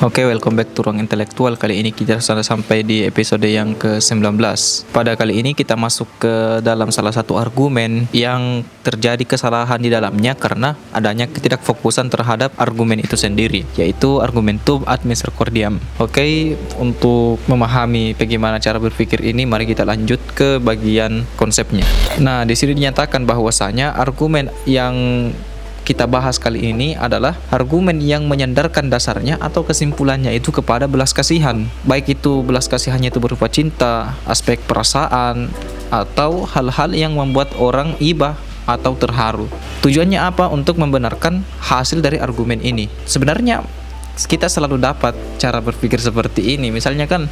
Oke, welcome back to Ruang Intelektual. Kali ini kita sudah sampai di episode yang ke-19. Pada kali ini kita masuk ke dalam salah satu argumen yang terjadi kesalahan di dalamnya karena adanya ketidakfokusan terhadap argumen itu sendiri, yaitu argumentum ad misericordiam. Oke, untuk memahami bagaimana cara berpikir ini, mari kita lanjut ke bagian konsepnya. Nah, di sini dinyatakan bahwasanya argumen yang kita bahas kali ini adalah argumen yang menyandarkan dasarnya atau kesimpulannya itu kepada belas kasihan. Baik itu belas kasihannya itu berupa cinta, aspek perasaan, atau hal-hal yang membuat orang iba atau terharu. Tujuannya apa? Untuk membenarkan hasil dari argumen ini. Sebenarnya kita selalu dapat cara berpikir seperti ini. Misalnya kan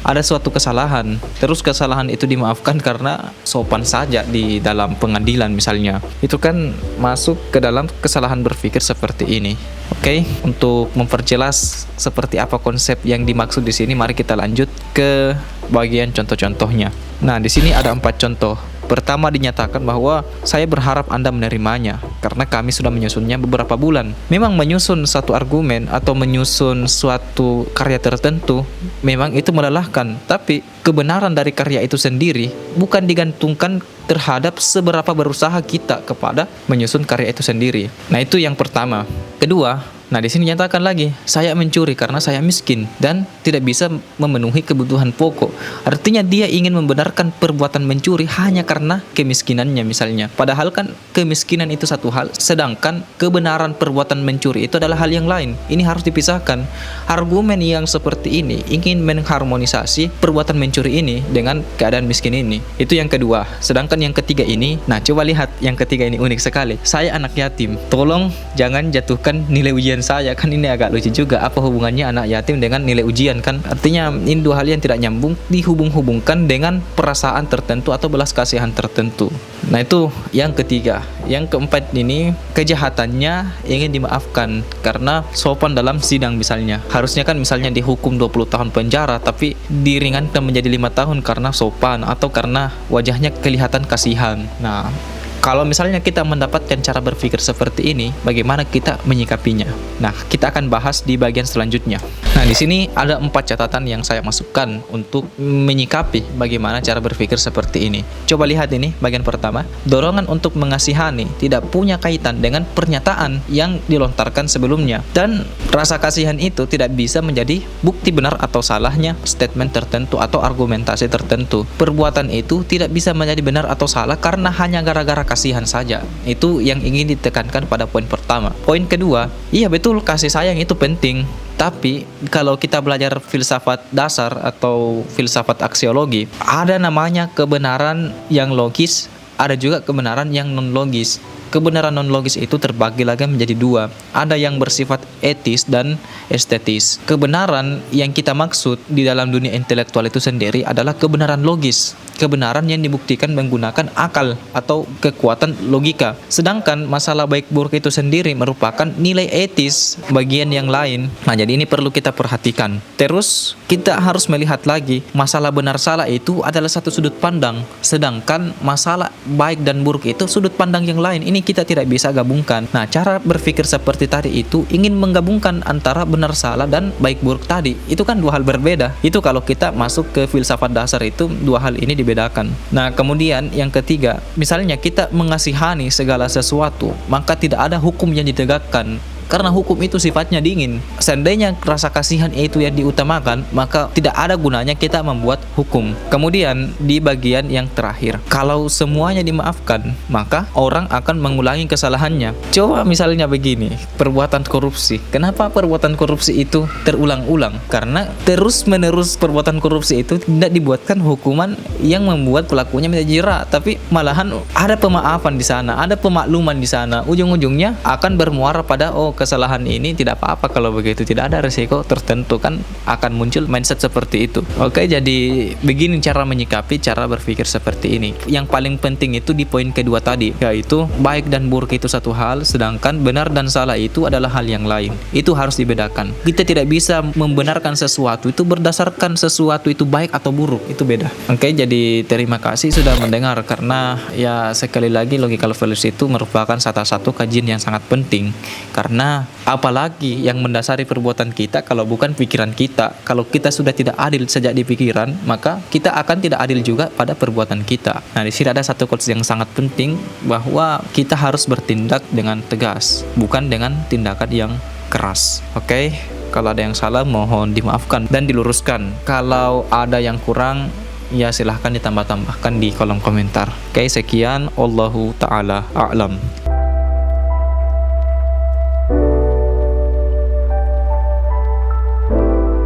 ada suatu kesalahan, terus kesalahan itu dimaafkan karena sopan saja di dalam pengadilan misalnya. Itu kan masuk ke dalam kesalahan berpikir seperti ini. Oke, untuk memperjelas seperti apa konsep yang dimaksud di sini, mari kita lanjut ke bagian contoh-contohnya. Nah, di sini ada 4 contoh. Pertama, dinyatakan bahwa saya berharap Anda menerimanya karena kami sudah menyusunnya beberapa bulan. Memang menyusun satu argumen atau menyusun suatu karya tertentu memang itu melelahkan, tapi kebenaran dari karya itu sendiri bukan digantungkan terhadap seberapa berusaha kita kepada menyusun karya itu sendiri. Nah, itu yang pertama. Kedua, nah di sini nyatakan lagi, saya mencuri karena saya miskin dan tidak bisa memenuhi kebutuhan pokok. Artinya dia ingin membenarkan perbuatan mencuri hanya karena kemiskinannya misalnya. Padahal kan kemiskinan itu satu hal, sedangkan kebenaran perbuatan mencuri itu adalah hal yang lain. Ini harus dipisahkan. Argumen yang seperti ini ingin mengharmonisasi perbuatan mencuri ini dengan keadaan miskin ini. Itu yang kedua. Sedangkan yang ketiga ini, nah coba lihat yang ketiga ini unik sekali. Saya anak yatim. Tolong jangan jatuhkan nilai ujian saya. Kan ini agak lucu juga, apa hubungannya anak yatim dengan nilai ujian kan? Artinya ini dua hal yang tidak nyambung dihubung-hubungkan dengan perasaan tertentu atau belas kasihan tertentu. Nah, itu yang ketiga. Yang keempat ini, kejahatannya ingin dimaafkan karena sopan dalam sidang misalnya. Harusnya kan misalnya dihukum 20 tahun penjara tapi diringankan menjadi 5 tahun karena sopan atau karena wajahnya kelihatan kasihan. Nah, kalau misalnya kita mendapatkan cara berpikir seperti ini, bagaimana kita menyikapinya? Nah, kita akan bahas di bagian selanjutnya. Nah, di sini ada 4 catatan yang saya masukkan untuk menyikapi bagaimana cara berpikir seperti ini. Coba lihat ini, bagian pertama. Dorongan untuk mengasihani tidak punya kaitan dengan pernyataan yang dilontarkan sebelumnya. Dan rasa kasihan itu tidak bisa menjadi bukti benar atau salahnya statement tertentu atau argumentasi tertentu. Perbuatan itu tidak bisa menjadi benar atau salah karena hanya gara-gara kasihan saja. Itu yang ingin ditekankan pada poin pertama. Poin kedua, iya betul kasih sayang itu penting. Tapi kalau kita belajar filsafat dasar atau filsafat aksiologi, ada namanya kebenaran yang logis, ada juga kebenaran yang non logis. Kebenaran non-logis itu terbagi lagi menjadi 2. Ada yang bersifat etis dan estetis. Kebenaran yang kita maksud di dalam dunia intelektual itu sendiri adalah kebenaran logis. Kebenaran yang dibuktikan menggunakan akal atau kekuatan logika. Sedangkan masalah baik buruk itu sendiri merupakan nilai etis bagian yang lain. Nah, jadi ini perlu kita perhatikan. Terus kita harus melihat lagi masalah benar salah itu adalah satu sudut pandang. Sedangkan masalah baik dan buruk itu sudut pandang yang lain. Ini kita tidak bisa gabungkan. Nah, cara berpikir seperti tadi itu ingin menggabungkan antara benar salah dan baik buruk tadi. Itu kan 2 hal berbeda. Itu kalau kita masuk ke filsafat dasar itu 2 hal ini dibedakan. Nah, kemudian yang ketiga, misalnya kita mengasihani segala sesuatu, maka tidak ada hukum yang ditegakkan. Karena hukum itu sifatnya dingin. Seandainya rasa kasihan itu yang diutamakan, maka tidak ada gunanya kita membuat hukum. Kemudian di bagian yang terakhir, kalau semuanya dimaafkan, maka orang akan mengulangi kesalahannya. Coba misalnya begini, perbuatan korupsi. Kenapa perbuatan korupsi itu terulang-ulang? Karena terus-menerus perbuatan korupsi itu tidak dibuatkan hukuman yang membuat pelakunya menjadi jera, tapi malahan ada pemaafan di sana, ada pemakluman di sana. Ujung-ujungnya akan bermuara pada kesalahan ini tidak apa-apa kalau begitu, tidak ada resiko tertentu, kan akan muncul mindset seperti itu. Oke, jadi begini cara menyikapi, cara berpikir seperti ini. Yang paling penting itu di poin kedua tadi, yaitu baik dan buruk itu satu hal, sedangkan benar dan salah itu adalah hal yang lain. Itu harus dibedakan. Kita tidak bisa membenarkan sesuatu itu berdasarkan sesuatu itu baik atau buruk, itu beda. Oke, jadi terima kasih sudah mendengar, karena ya sekali lagi logical fallacy itu merupakan salah satu kajian yang sangat penting karena Nah, apalagi yang mendasari perbuatan kita kalau bukan pikiran kita. Kalau kita sudah tidak adil sejak di pikiran, maka kita akan tidak adil juga pada perbuatan kita. Nah, di sini ada satu quotes yang sangat penting bahwa kita harus bertindak dengan tegas, bukan dengan tindakan yang keras. Oke? Kalau ada yang salah mohon dimaafkan dan diluruskan. Kalau ada yang kurang, ya silahkan ditambah-tambahkan di kolom komentar. Oke, sekian. Allahu ta'ala a'lam.